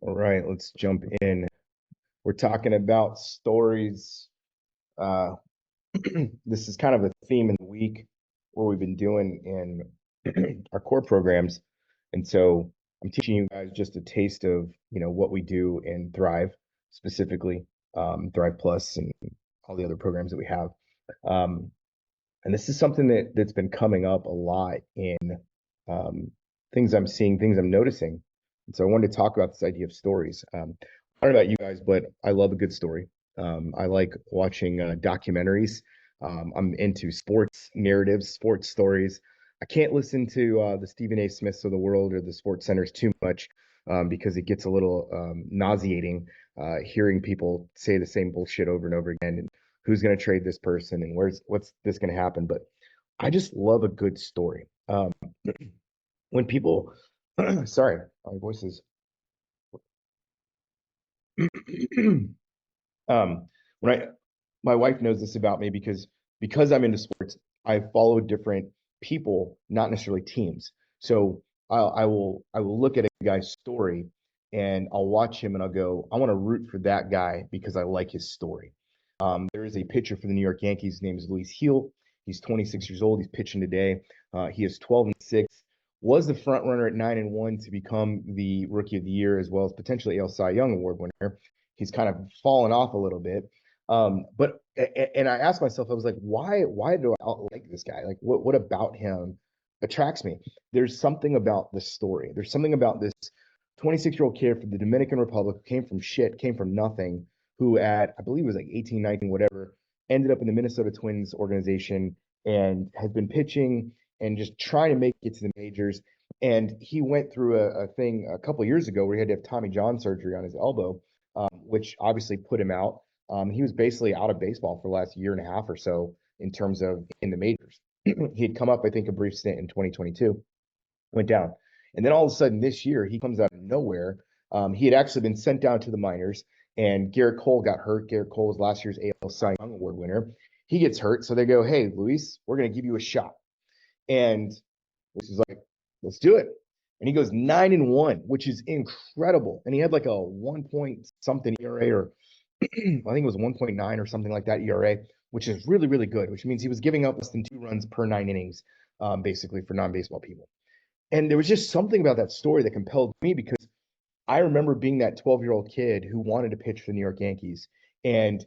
All right, let's jump in. We're talking about stories. Uh, this is kind of a theme in the week where we've been doing in our core programs. And so I'm teaching you guys just a taste of, what we do in Thrive, specifically Thrive Plus and all the other programs that we have. Um, and this is something that's been coming up a lot in um, things I'm seeing, things I'm noticing. And so I wanted to talk about this idea of stories. I don't know about you guys, but I love a good story. I like watching documentaries. I'm into sports narratives, sports stories. I can't listen to the Stephen A. Smiths of the world or the sports centers too much because it gets a little nauseating hearing people say the same bullshit over and over again. And who's going to trade this person and what's this going to happen? But I just love a good story. When people, sorry, my voice is when I my wife knows this about me because I'm into sports, I follow different people, not necessarily teams. So I will look at a guy's story and I'll watch him and I'll go, I want to root for that guy because I like his story. There is a pitcher for the New York Yankees. His name is Luis Heel. He's 26 years old. He's pitching today. He is 12-6. Was the front runner at 9-1 to become the Rookie of the Year as well as potentially AL Cy Young Award winner. He's kind of fallen off a little bit. But and I asked myself, I was like, why do I like this guy? Like, what about him attracts me? There's something about the story. There's something about this 26-year-old kid from the Dominican Republic who came from nothing, who at I believe it was like 18, 19, whatever, ended up in the Minnesota Twins organization and has been pitching and just trying to make it to the majors. And he went through a thing a couple of years ago where he had to have Tommy John surgery on his elbow, which obviously put him out. He was basically out of baseball for the last year and a half or so in terms of in the majors. He had come up, I think, a brief stint in 2022, went down. And then all of a sudden this year, he comes out of nowhere. He had actually been sent down to the minors, and Garrett Cole got hurt. Garrett Cole was last year's AL Cy Young Award winner. He gets hurt, so they go, "Hey, Luis, we're going to give you a shot." And Luis is like, "Let's do it." And he goes 9-1, which is incredible. And he had like a 1 point something ERA, or I think it was 1.9 or something like that ERA, which is really, really good, which means he was giving up less than 2 runs per 9 innings, basically for non-baseball people. And there was just something about that story that compelled me because I remember being that 12-year-old kid who wanted to pitch for the New York Yankees and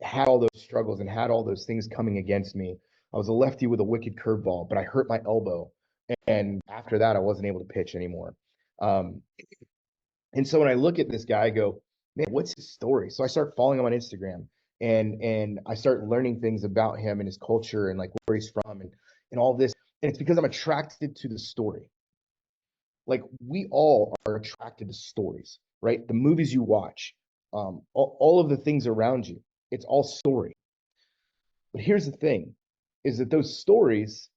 had all those struggles and had all those things coming against me. I was a lefty with a wicked curveball, but I hurt my elbow. And after that, I wasn't able to pitch anymore. Um, and so when I look at this guy, I go, man, what's his story? So I start following him on Instagram and I start learning things about him and his culture and like where he's from and all this. And it's because I'm attracted to the story. Like we all are attracted to stories, right? The movies you watch, all of the things around you, it's all story. But here's the thing, is that those stories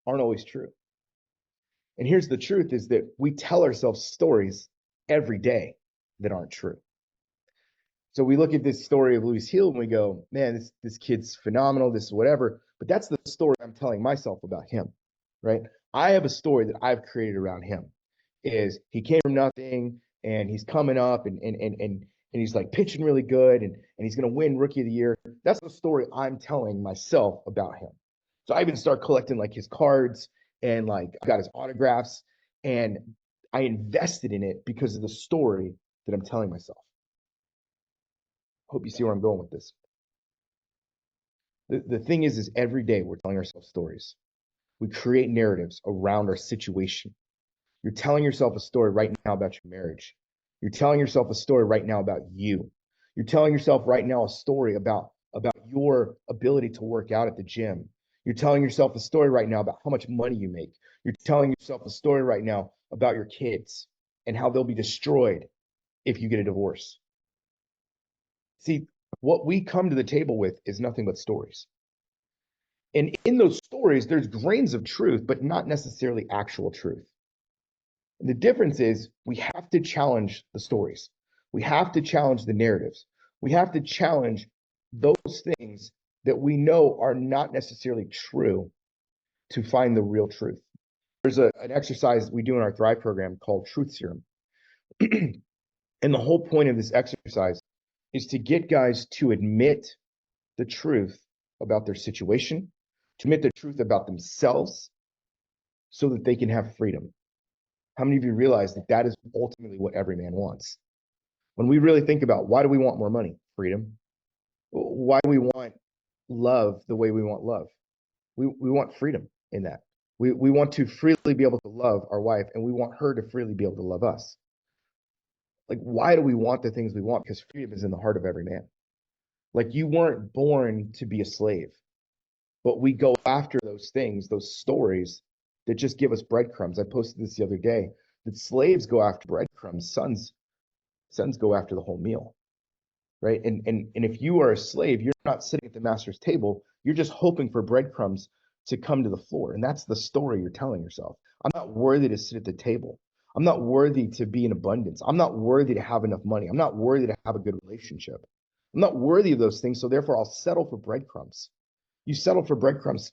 aren't always true. And here's the truth is that we tell ourselves stories every day that aren't true. So we look at this story of Louis Hill and we go, man, this kid's phenomenal, this is whatever. But that's the story I'm telling myself about him, right? I have a story that I've created around him. Is he came from nothing and he's coming up and he's like pitching really good and he's gonna win rookie of the year. That's the story I'm telling myself about him. So I even start collecting like his cards and like I got his autographs and I invested in it because of the story that I'm telling myself. Hope you see where I'm going with this. The thing is every day we're telling ourselves stories. We create narratives around our situation. You're telling yourself a story right now about your marriage. You're telling yourself a story right now about you. You're telling yourself right now a story about your ability to work out at the gym. You're telling yourself a story right now about how much money you make. You're telling yourself a story right now about your kids and how they'll be destroyed if you get a divorce. See, what we come to the table with is nothing but stories. And in those stories, there's grains of truth, but not necessarily actual truth. And the difference is we have to challenge the stories. We have to challenge the narratives. We have to challenge those things that we know are not necessarily true to find the real truth. There's an exercise we do in our Thrive program called Truth Serum. And the whole point of this exercise is to get guys to admit the truth about their situation, to admit the truth about themselves so that they can have freedom. How many of you realize that that is ultimately what every man wants? When we really think about why do we want more money? Freedom. Why do we want love the way we want love? We want freedom in that. We want to freely be able to love our wife, and we want her to freely be able to love us. Like, why do we want the things we want? Because freedom is in the heart of every man. Like, you weren't born to be a slave, but we go after those things, those stories that just give us breadcrumbs. I posted this the other day that slaves go after breadcrumbs, sons go after the whole meal, right? And if you are a slave, you're not sitting at the master's table. You're just hoping for breadcrumbs to come to the floor, and that's the story you're telling yourself. I'm not worthy to sit at the table. I'm not worthy to be in abundance. I'm not worthy to have enough money. I'm not worthy to have a good relationship. I'm not worthy of those things, so therefore I'll settle for breadcrumbs. You settle for breadcrumbs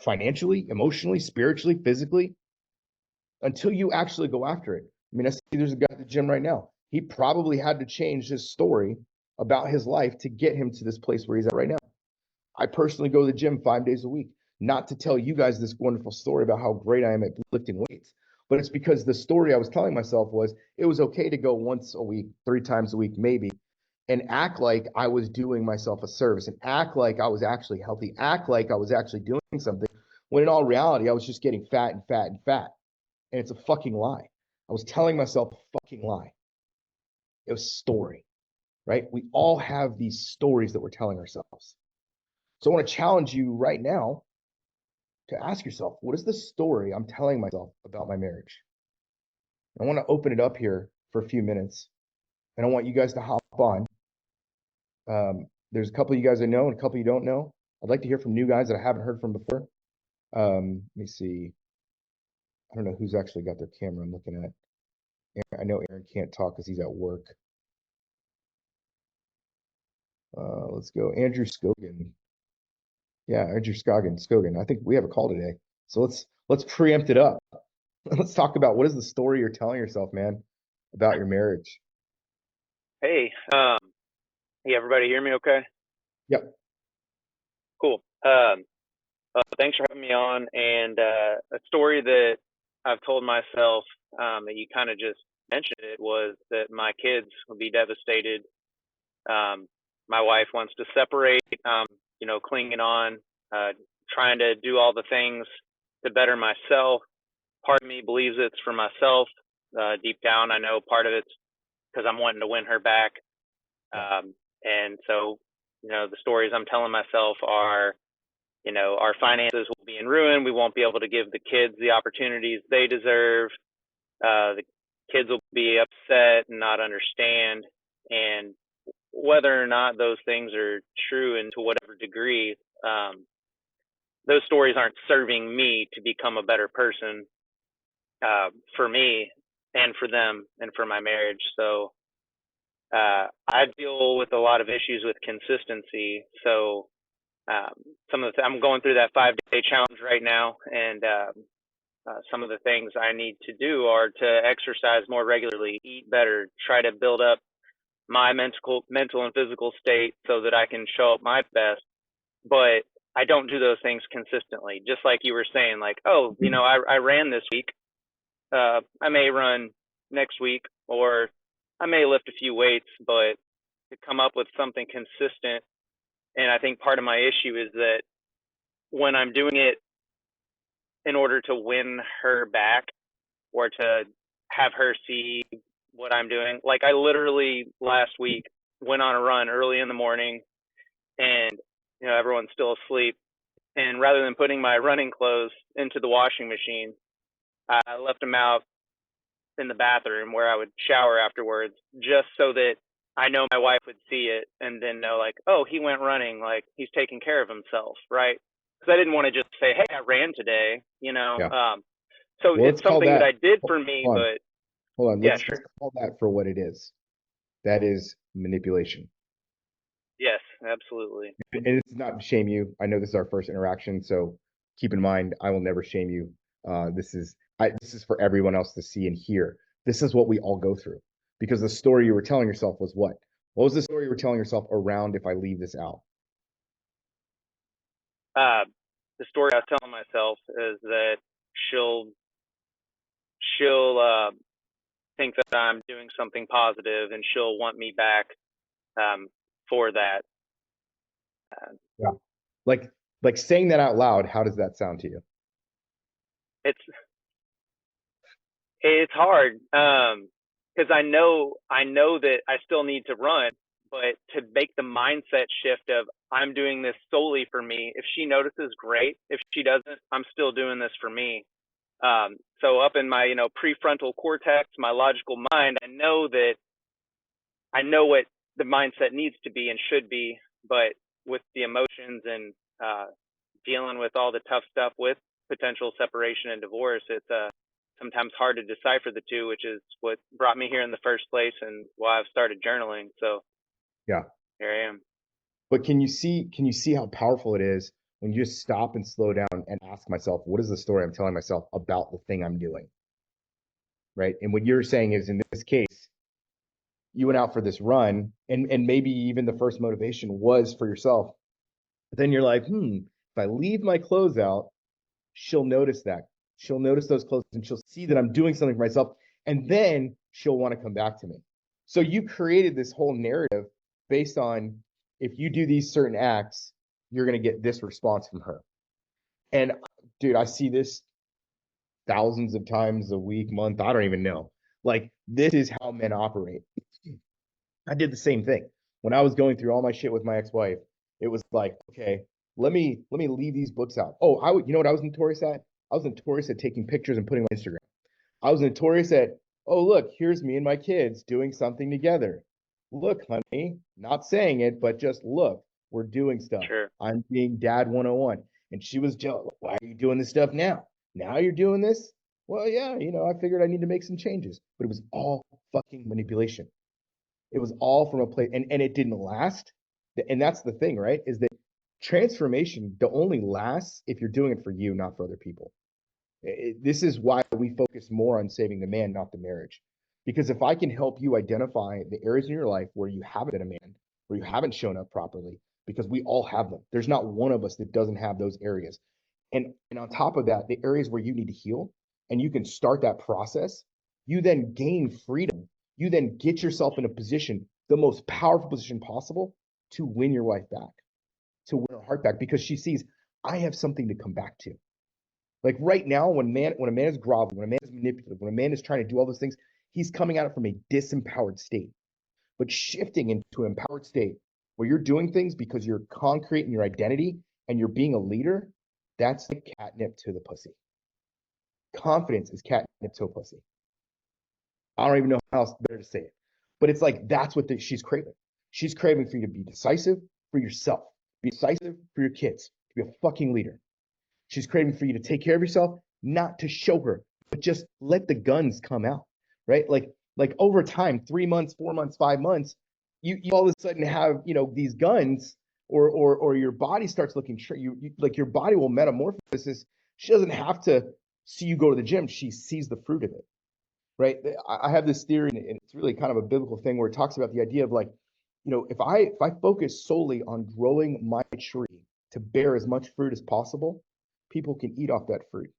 financially, emotionally, spiritually, physically, until you actually go after it. I mean, I see there's a guy at the gym right now. He probably had to change his story about his life to get him to this place where he's at right now. I personally go to the gym 5 days a week, not to tell you guys this wonderful story about how great I am at lifting weights, but it's because the story I was telling myself was it was okay to go once a week, 3 times a week, maybe, and act like I was doing myself a service and act like I was actually healthy, act like I was actually doing something, when in all reality, I was just getting fat and fat and fat. And it's a fucking lie. I was telling myself a fucking lie. It was story, right? We all have these stories that we're telling ourselves. So I want to challenge you right now to ask yourself, what is the story I'm telling myself about my marriage? I want to open it up here for a few minutes, and I want you guys to hop on. There's a couple of you guys I know and a couple you don't know. I'd like to hear from new guys that I haven't heard from before. Let me see. I don't know who's actually got their camera I'm looking at. I know Aaron can't talk because he's at work. Let's go. Andrew Scogan. Yeah, Andrew Scogan. I think we have a call today. So let's preempt it up. Let's talk about what is the story you're telling yourself, man, about your marriage. Hey, hey, everybody hear me okay? Yep. Cool. Thanks for having me on. And a story that I've told myself that you kind of just mentioned it was that my kids will be devastated. My wife wants to separate, clinging on, trying to do all the things to better myself. Part of me believes it's for myself. Deep down, I know part of it's because I'm wanting to win her back. And so, the stories I'm telling myself are, our finances will be in ruin. We won't be able to give the kids the opportunities they deserve. The kids will be upset and not understand. And whether or not those things are true and to whatever degree, those stories aren't serving me to become a better person for me and for them and for my marriage. So I deal with a lot of issues with consistency. So I'm going through that 5-day challenge right now, and some of the things I need to do are to exercise more regularly, eat better, try to build up my mental and physical state so that I can show up my best. But I don't do those things consistently. Just like you were saying, like, oh, I ran this week. I may run next week, or I may lift a few weights, but to come up with something consistent. And I think part of my issue is that when I'm doing it in order to win her back or to have her see what I'm doing, like I literally last week went on a run early in the morning and, everyone's still asleep. And rather than putting my running clothes into the washing machine, I left them out in the bathroom where I would shower afterwards, just so that I know my wife would see it and then know, like, oh, he went running, like he's taking care of himself, right? Because I didn't want to just say, hey, I ran today, Yeah. So Well, it's something that I did for me, hold on, but hold on. yeah, Let's sure. call that for what it is. That is manipulation. Yes, absolutely. And it's not to shame you. I know this is our first interaction, so keep in mind, I will never shame you. This is for everyone else to see and hear. This is what we all go through. Because the story you were telling yourself was what? What was the story you were telling yourself around if I leave this out? Uh, the story I was telling myself is that she'll she'll think that I'm doing something positive, and she'll want me back um, for that. Uh, Yeah. Like like saying that out loud, how does that sound to you? it's it's hard because I know that I still need to run, but to make the mindset shift of I'm doing this solely for me. If she notices, great. If she doesn't, I'm still doing this for me. So up in my prefrontal cortex, my logical mind, I know what the mindset needs to be and should be, but with the emotions and uh, dealing with all the tough stuff with potential separation and divorce, it's sometimes hard to decipher the two, which is what brought me here in the first place and why I've started journaling. So Yeah. here I am. But can you see how powerful it is when you just stop and slow down and ask myself, what is the story I'm telling myself about the thing I'm doing? Right. And what you're saying is in this case, you went out for this run and maybe even the first motivation was for yourself. But then you're like, if I leave my clothes out, she'll notice that. She'll notice those clothes and she'll see that I'm doing something for myself. And then she'll want to come back to me. So you created this whole narrative based on if you do these certain acts, you're going to get this response from her. And dude, I see this thousands of times a week, month. I don't even know. Like, this is how men operate. I did the same thing when I was going through all my shit with my ex-wife. It was like, okay, let me leave these books out. Oh, you know what I was notorious at? I was notorious at taking pictures and putting on Instagram. I was notorious at, oh, look, here's me and my kids doing something together. Look, honey, not saying it, but just look, we're doing stuff. Sure. I'm being dad 101. And she was jealous. Why are you doing this stuff now? Now you're doing this? Well, yeah, I figured I need to make some changes. But it was all fucking manipulation. It was all from a place, and it didn't last. And that's the thing, right? Is that transformation the only lasts if you're doing it for you, not for other people. This is why we focus more on saving the man, not the marriage. Because if I can help you identify the areas in your life where you haven't been a man, where you haven't shown up properly, because we all have them. There's not one of us that doesn't have those areas. And on top of that, the areas where you need to heal, and you can start that process, you then gain freedom. You then get yourself in a position, the most powerful position possible, to win your wife back, to win her heart back, because she sees I have something to come back to. Like right now, when a man is groveling, when a man is manipulative, when a man is trying to do all those things, he's coming at it from a disempowered state. But shifting into an empowered state where you're doing things because you're concrete in your identity and you're being a leader, that's the catnip to the pussy. Confidence is catnip to a pussy. I don't even know how else better to say it. But it's like that's what she's craving. She's craving for you to be decisive for yourself, be decisive for your kids, to be a fucking leader. She's craving for you to take care of yourself, not to show her, but just let the guns come out, right? Like over time, 3 months, 4 months, 5 months, you all of a sudden have these guns, or your body starts looking like your body will metamorphosis. She doesn't have to see you go to the gym; she sees the fruit of it, right? I have this theory, and it's really kind of a biblical thing where it talks about the idea of like, if I focus solely on growing my tree to bear as much fruit as possible, people can eat off that fruit.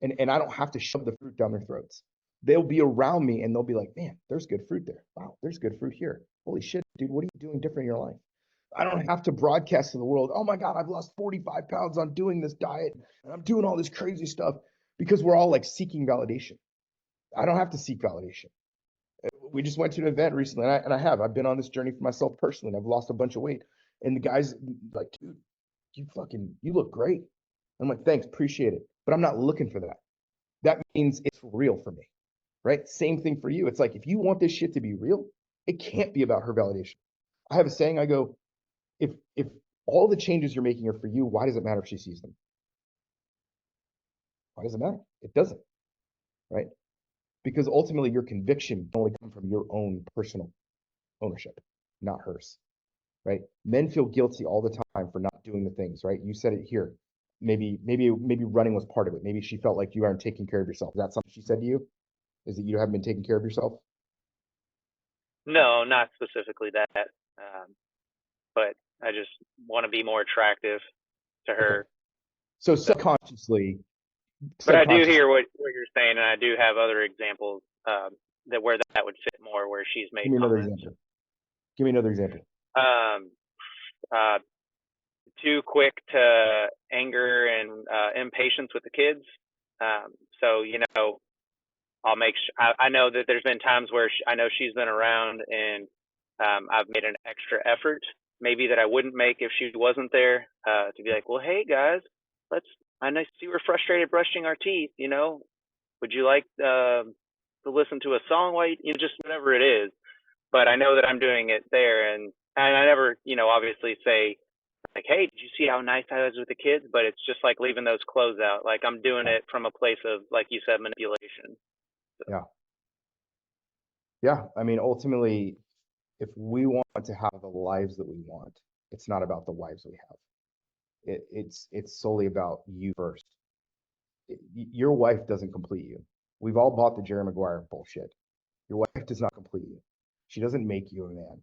And I don't have to shove the fruit down their throats. They'll be around me and they'll be like, man, there's good fruit there. Wow, there's good fruit here. Holy shit, dude, what are you doing different in your life? I don't have to broadcast to the world, oh my God, I've lost 45 pounds on doing this diet and I'm doing all this crazy stuff, because we're all like seeking validation. I don't have to seek validation. We just went to an event recently, I've been on this journey for myself personally, and I've lost a bunch of weight. And the guy's like, dude, you look great. I'm like, thanks, appreciate it. But I'm not looking for that. That means it's real for me, right? Same thing for you. It's like, if you want this shit to be real, it can't be about her validation. I have a saying, I go, if all the changes you're making are for you, why does it matter if she sees them? Why does it matter? It doesn't, right? Because ultimately your conviction can only come from your own personal ownership, not hers, right? Men feel guilty all the time for not doing the things, right? You said it here. Maybe running was part of it. Maybe she felt like you aren't taking care of yourself. Is that something she said to you? Is that you haven't been taking care of yourself? No, not specifically that. Um, but I just want to be more attractive to Okay. her. So So, but I do subconsciously, hear what you're saying, and I do have other examples that where that would fit more, where she's give made me another comments. example. Give me another example. Um, uh, Too quick to anger and impatience with the kids. So I'll make. I know that there's been times where I know she's been around, and I've made an extra effort, maybe that I wouldn't make if she wasn't there, to be like, well, hey guys, let's. I know see we're frustrated brushing our teeth. Would you like to listen to a song while just whatever it is? But I know that I'm doing it there, and I never, obviously say like, hey, did you see how nice I was with the kids? But it's just like leaving those clothes out. Like I'm doing Yeah. it from a place of, like you said, manipulation. So, Yeah. Yeah. I mean, ultimately, if we want to have the lives that we want, it's not about the wives we have. It's solely about you first. Your wife doesn't complete you. We've all bought the Jerry Maguire bullshit. Your wife does not complete you. She doesn't make you a man.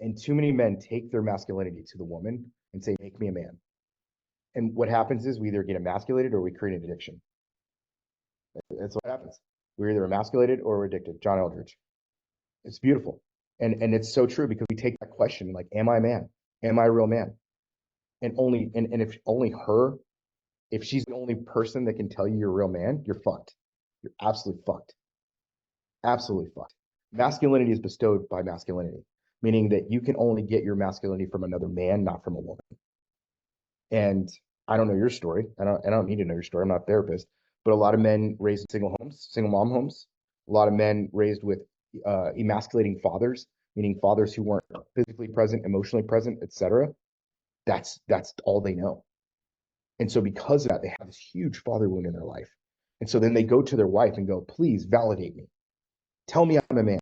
And too many men take their masculinity to the woman and say, "Make me a man." And what happens is we either get emasculated or we create an addiction. That's what happens. We're either emasculated or we're addicted. John Eldridge. It's beautiful. And it's so true because we take that question like, am I a man? Am I a real man? And if only her, if she's the only person that can tell you you're a real man, you're fucked. You're absolutely fucked. Absolutely fucked. Masculinity is bestowed by masculinity, meaning that you can only get your masculinity from another man, not from a woman. And I don't know your story. I don't need to know your story. I'm not a therapist, but a lot of men raised in single homes, single mom homes. A lot of men raised with emasculating fathers, meaning fathers who weren't physically present, emotionally present, etc. That's all they know. And so because of that, they have this huge father wound in their life. And so then they go to their wife and go, please validate me. Tell me I'm a man.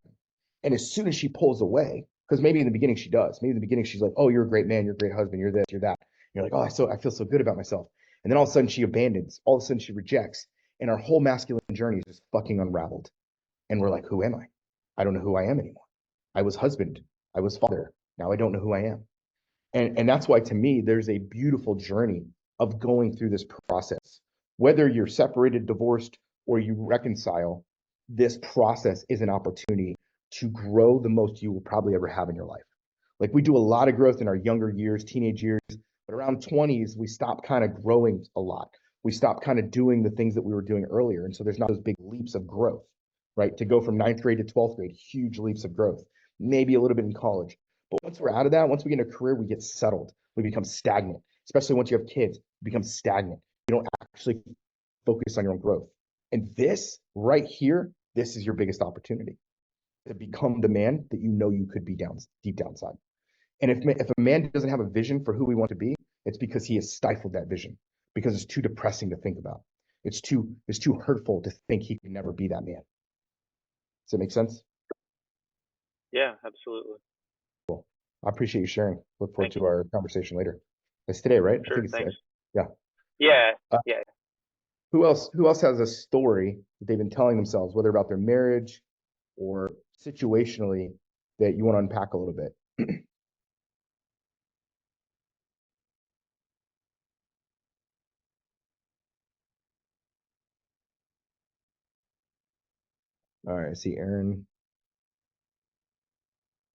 And as soon as she pulls away, because maybe in the beginning she does, maybe in the beginning she's like, oh, you're a great man, you're a great husband, you're this, you're that. And you're like, oh, I feel so good about myself. And then all of a sudden she abandons, all of a sudden she rejects, and our whole masculine journey is just fucking unraveled. And we're like, who am I? I don't know who I am anymore. I was husband, I was father. Now I don't know who I am. And that's why to me, there's a beautiful journey of going through this process. Whether you're separated, divorced, or you reconcile, this process is an opportunity to grow the most you will probably ever have in your life. Like we do a lot of growth in our younger years, teenage years, but around 20s, we stop kind of growing a lot. We stop kind of doing the things that we were doing earlier. And so there's not those big leaps of growth, right? To go from ninth grade to 12th grade, huge leaps of growth, maybe a little bit in college. But once we're out of that, once we get in a career, we get settled. We become stagnant, especially once you have kids, you become stagnant. You don't actually focus on your own growth. And this right here, this is your biggest opportunity to become the man that you know you could be down deep downside. And if a man doesn't have a vision for who we want to be, it's because he has stifled that vision because it's too depressing to think about. It's too hurtful to think he can never be that man. Does that make sense? yeah, absolutely. Cool. I appreciate you sharing. Look forward Thank to you. our conversation later. It's today, right? I Sure. think it's Thanks. today. Yeah. Yeah. Uh, Yeah. who else has a story that they've been telling themselves, whether about their marriage or situationally, that you want to unpack a little bit? All right, I see Aaron.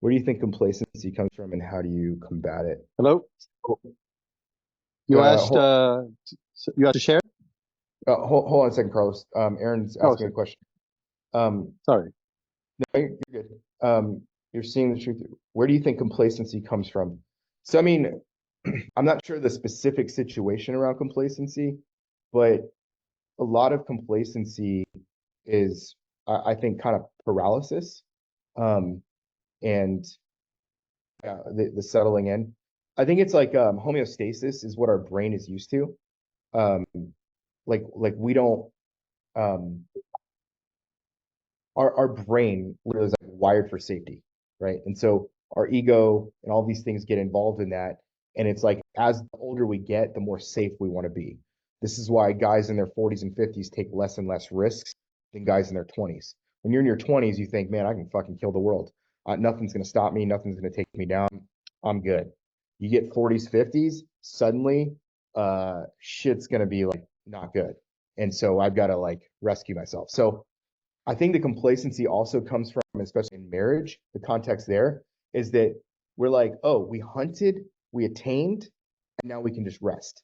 Where do you think complacency comes from and how do you combat it? Hello. Oh, You asked. hold, You asked to share. hold on a second, Carlos. Aaron's Oh, asking a sorry. question. Um, Sorry. no, you're good. You're seeing the truth. Where do you think complacency comes from? So, I mean, I'm not sure the specific situation around complacency, but a lot of complacency is, I think, kind of paralysis, and the settling in. I think it's like homeostasis is what our brain is used to. Um, like we don't um, our brain literally is like wired for safety, right? And so our ego and all these things get involved in that. And it's like as the older we get, the more safe we want to be. This is why guys in their 40s and 50s take less and less risks than guys in their 20s. When you're in your 20s, you think, man, I can fucking kill the world. Nothing's going to stop me. Nothing's going to take me down. I'm good. You get 40s, 50s, suddenly shit's going to be like not good. And so I've got to like rescue myself. So I think the complacency also comes from, especially in marriage, the context there is that we're like, oh, we hunted, we attained, and now we can just rest.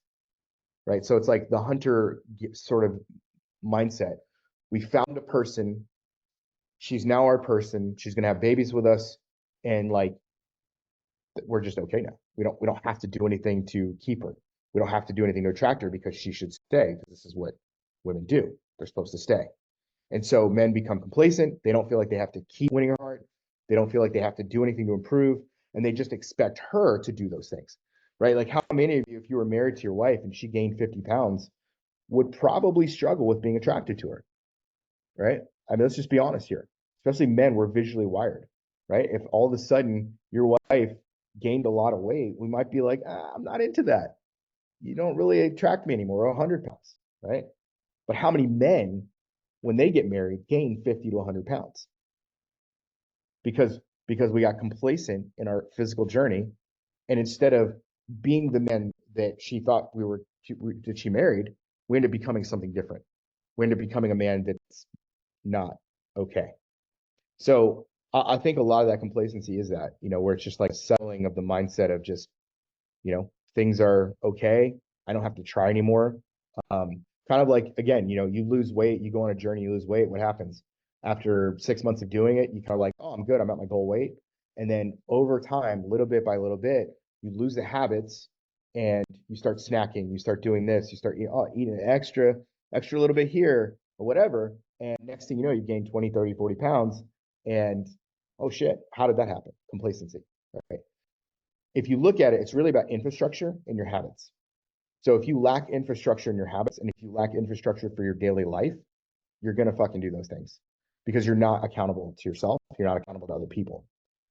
Right. So it's like the hunter sort of mindset. We found a person, she's now our person, she's gonna have babies with us, and like we're just okay now. We don't have to do anything to keep her. We don't have to do anything to attract her because she should stay, because this is what women do. They're supposed to stay. And so men become complacent. They don't feel like they have to keep winning her heart. They don't feel like they have to do anything to improve. And they just expect her to do those things, right? Like how many of you, if you were married to your wife and she gained 50 pounds, would probably struggle with being attracted to her, right? I mean, let's just be honest here. Especially men, we're visually wired, right? If all of a sudden your wife gained a lot of weight, we might be like, I'm not into that. You don't really attract me anymore, 100 pounds, right? But how many men, when they get married, gain 50 to 100 pounds? Because we got complacent in our physical journey, and instead of being the men that she thought that she married, we end up becoming something different. We end up becoming a man that's not okay. So I think a lot of that complacency is that, where it's just like settling of the mindset of just, things are okay. I don't have to try anymore. Kind of like, again, you lose weight, you go on a journey, you lose weight. What happens? After 6 months of doing it, you kind of like, oh, I'm good. I'm at my goal weight. And then over time, little bit by little bit, you lose the habits and you start snacking, you start doing this, you start eating extra little bit here or whatever. And next thing you know, you gain 20, 30, 40 pounds. And oh shit, how did that happen? Complacency, right? If you look at it, it's really about infrastructure and your habits. So if you lack infrastructure in your habits and if you lack infrastructure for your daily life, you're going to fucking do those things because you're not accountable to yourself. You're not accountable to other people,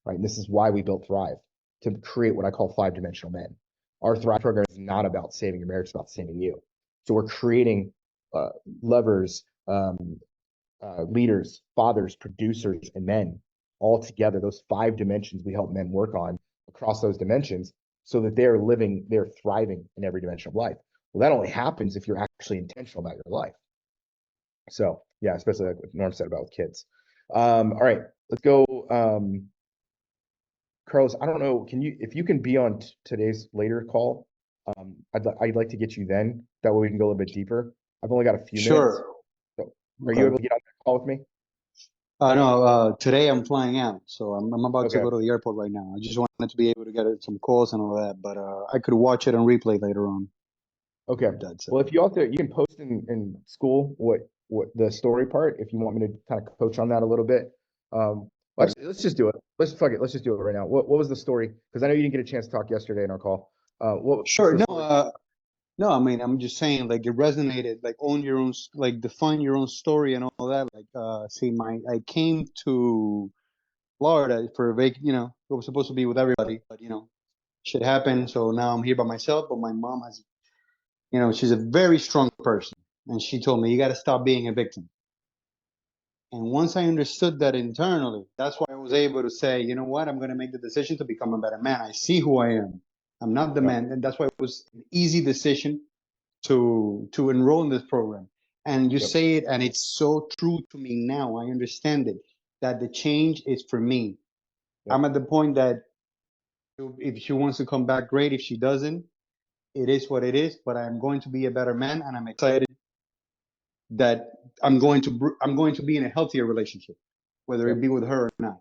right? And this is why we built Thrive, to create what I call 5-dimensional men. Our Thrive program is not about saving your marriage, it's about saving you. So we're creating lovers, leaders, fathers, producers, and men all together. Those 5 dimensions we help men work on across those dimensions so that they're thriving in every dimension of life. Well, that only happens if you're actually intentional about your life. So yeah, especially like what Norm said about with kids. All right, let's go. Carlos, I don't know, if you can be on today's later call, I'd like to get you then. That way we can go a little bit deeper. I've only got a few minutes. Sure. So are you able to get on that call with me? No, today I'm flying out, so I'm about to Okay. go to the airport right now. I just wanted to be able to get some calls and all that, but I could watch it on replay later on. Okay. That's Well, if you can post in school what the story part, if you want me to kind of coach on that a little bit. Actually, let's just do it. Fuck it. Let's just do it right now. What was the story? Because I know you didn't get a chance to talk yesterday in our call. What's sure. the No, story? no, I mean, I'm just saying, like, it resonated, like, own your own, like, define your own story and all that. Like, I came to Florida for a it was supposed to be with everybody, but, shit happened. So now I'm here by myself, but my mom has, she's a very strong person. And she told me, you got to stop being a victim. And once I understood that internally, that's why I was able to say, you know what, I'm going to make the decision to become a better man. I see who I am. I'm not the Yep. man. And that's why it was an easy decision to enroll in this program. And you Yep. say it, and it's so true to me now. I understand it, that the change is for me. Yep. I'm at the point that if she wants to come back, great. If she doesn't, it is what it is. But I'm going to be a better man, and I'm excited that I'm going to be in a healthier relationship, whether Yep. it be with her or not.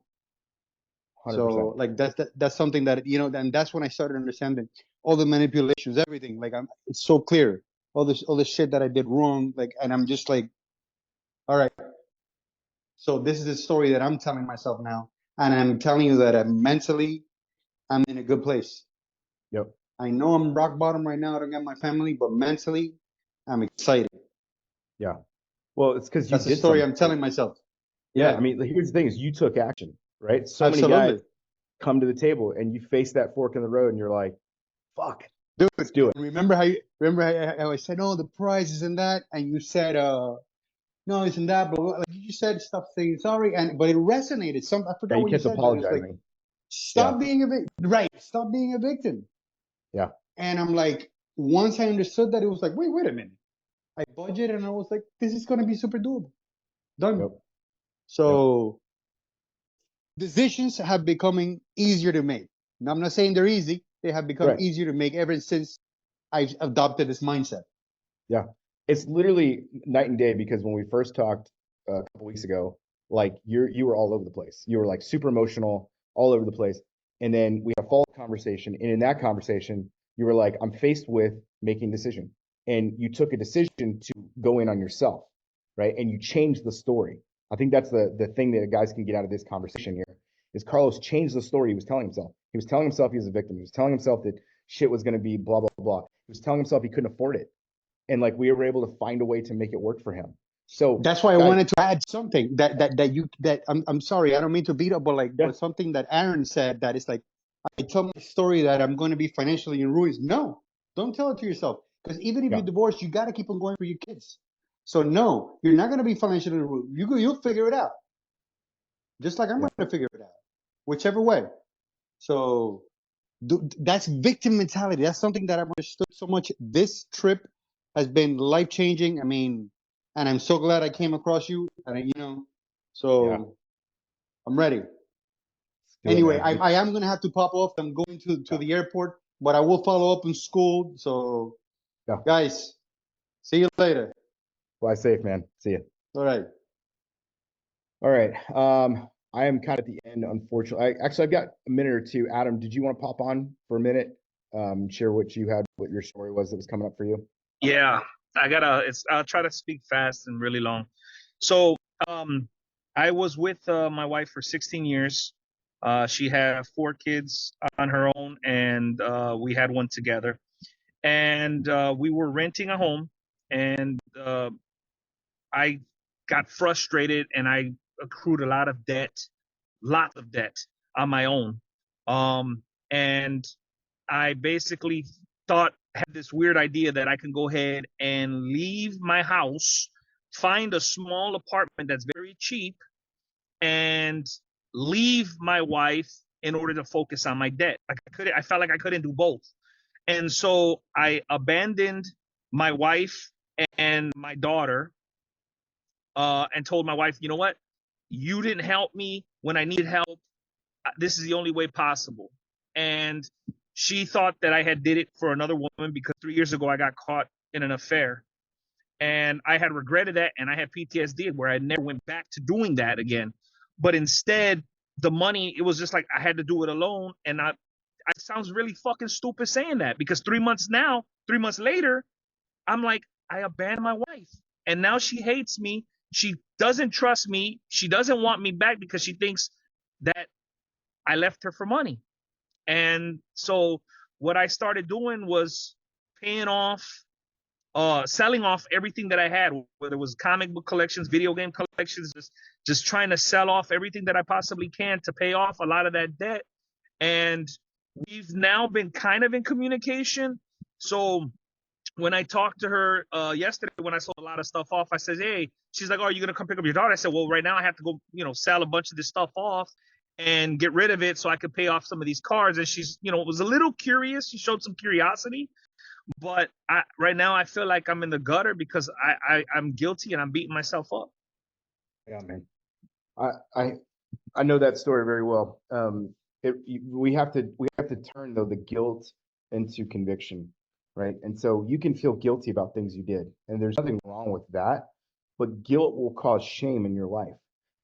100%. So like that's something that and that's when I started understanding all the manipulations, everything. Like it's so clear, all this shit that I did wrong. Like, and I'm just like, all right. So this is the story that I'm telling myself now, and I'm telling you that I'm in a good place. Yep. I know I'm rock bottom right now. I don't got my family, but mentally, I'm excited. Yeah. Well, it's because you That's the did story something. I'm telling myself. Yeah. Yeah, I mean, here's the thing: is you took action, right? So many guys absolutely. come to the table and you face that fork in the road, and you're like, "Fuck, Dude, let's do it." remember how I said, "Oh, the prize is in that," and you said, no, isn't that, but like you just said stuff saying sorry, but it resonated. I Yeah, forgot you what you kept said, but it was like, apologizing. Yeah, stop being a victim. Right. Stop being a victim. yeah, And I'm like, once I understood that, it was like, wait a minute. I budgeted and I was like, this is going to be super doable. Done. yep, yep, So decisions have becoming easier to make. Now, I'm not saying they're easy. They have become right. easier to make ever since I've adopted this mindset. Yeah, it's literally night and day because when we first talked a couple weeks ago, like you were all over the place. You were like super emotional, all over the place. And then we had a follow-up conversation, and in that conversation, you were like, "I'm faced with making a decision," and you took a decision to go in on yourself, right? And you changed the story. I think that's the thing that guys can get out of this conversation here is Carlos changed the story he was telling himself. He was telling himself he was a victim. He was telling himself that shit was going to be blah blah blah. He was telling himself he couldn't afford it, and like we were able to find a way to make it work for him. So, That's why I guys, wanted to add something that I'm sorry, I don't mean to beat up, but like, yeah, but something that Aaron said that is like, I tell my story that I'm going to be financially in ruins. No, don't tell it to yourself, because even if yeah, you divorce, you got to keep on going for your kids. So no, you're not going to be financially in ruins. You'll figure it out, just like I'm yeah, going to figure it out, whichever way. So that's victim mentality. That's something that I've understood so much. This trip has been life changing. I mean, and I'm so glad I came across you. And yeah. so I'm ready. Let's do it, Anyway, man. I am gonna have to pop off. I'm going to Yeah, the airport, but I will follow up in school. So, yeah. guys, see you later. Fly safe, man. See you. All right. All right. I am kind of at the end, unfortunately. Actually, I've got a minute or two. Adam, did you want to pop on for a minute? Share what you had, what your story was that was coming up for you. Yeah, I'll try to speak fast and really long. So, um, I was with my wife for 16 years. She had 4 kids on her own, and we had one together. And we were renting a home, and I got frustrated, and I accrued a lot of debt on my own. And I basically had this weird idea that I can go ahead and leave my house, find a small apartment that's very cheap, and leave my wife in order to focus on my debt. I felt like I couldn't do both. And so I abandoned my wife and my daughter, and told my wife, you know what? You didn't help me when I needed help. This is the only way possible. And she thought that I had did it for another woman because 3 years ago I got caught in an affair, and I had regretted that, and I had PTSD where I never went back to doing that again. But instead, the money, it was just like I had to do it alone. And I sounds really fucking stupid saying that, because 3 months later, I'm like, I abandoned my wife, and now she hates me. She doesn't trust me. She doesn't want me back because she thinks that I left her for money. And so what I started doing was paying off, selling off everything that I had, whether it was comic book collections, video game collections, just trying to sell off everything that I possibly can to pay off a lot of that debt. And we've now been kind of in communication. So when I talked to her yesterday, when I sold a lot of stuff off, I said, "Hey," she's like, "Oh, are you gonna come pick up your daughter?" I said, "Well, right now I have to go, sell a bunch of this stuff off and get rid of it so I could pay off some of these cards." And she's, was a little curious. She showed some curiosity, but right now I feel like I'm in the gutter because I'm guilty and I'm beating myself up. Yeah, man. I I I know that story very well. We have to turn though the guilt into conviction, right? And so you can feel guilty about things you did, and there's nothing wrong with that. But guilt will cause shame in your life,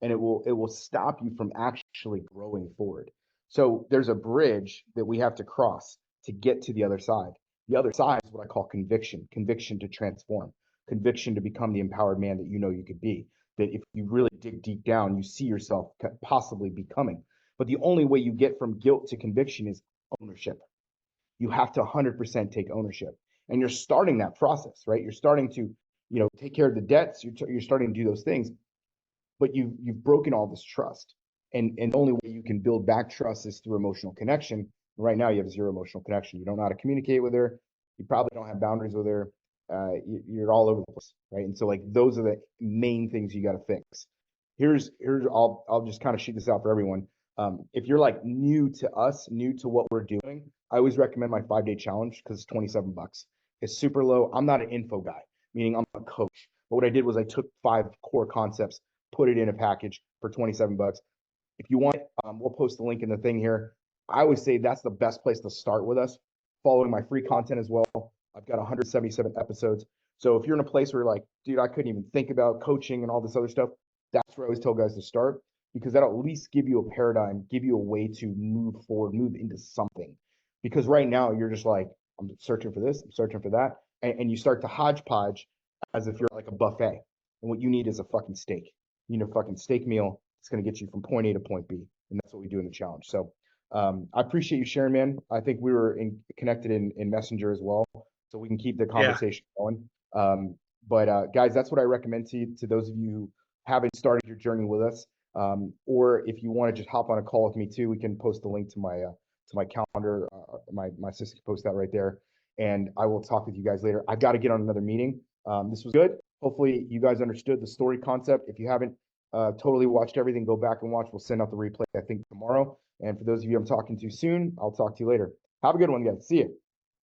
and it will stop you from actually growing forward. So there's a bridge that we have to cross to get to the other side. The other side is what I call conviction, conviction to transform, conviction to become the empowered man that you know you could be, that if you really dig deep down, you see yourself possibly becoming. But the only way you get from guilt to conviction is ownership. You have to 100% take ownership. And you're starting that process, right? You're starting to, take care of the debts. You're starting to do those things, but you've broken all this trust. And the only way you can build back trust is through emotional connection. Right now, you have zero emotional connection. You don't know how to communicate with her. You probably don't have boundaries with her. you're all over the place, right? And so like those are the main things you got to fix. Here's I'll just kind of shoot this out for everyone. If you're like new to us, new to what we're doing, I always recommend my 5-day challenge because it's 27 bucks. It's super low. I'm not an info guy, meaning I'm a coach. But what I did was I took 5 core concepts, put it in a package for 27 bucks. If you want, we'll post the link in the thing here. I would say that's the best place to start with us. Following my free content as well. I've got 177 episodes. So if you're in a place where you're like, dude, I couldn't even think about coaching and all this other stuff, that's where I always tell guys to start because that'll at least give you a paradigm, give you a way to move forward, move into something. Because right now you're just like, I'm searching for this, I'm searching for that. And you start to hodgepodge as if you're like a buffet. And what you need is a fucking steak. You need a fucking steak meal. It's going to get you from point A to point B. And that's what we do in the challenge. So I appreciate you sharing, man. I think we were connected in Messenger as well. So we can keep the conversation going. But guys, that's what I recommend to those of you who haven't started your journey with us. Or if you want to just hop on a call with me too, we can post the link to my calendar. My sister can post that right there. And I will talk with you guys later. I've got to get on another meeting. This was good. Hopefully you guys understood the story concept. If you haven't totally watched everything, go back and watch. We'll send out the replay, I think, tomorrow. And for those of you I'm talking to soon, I'll talk to you later. Have a good one, guys. See you.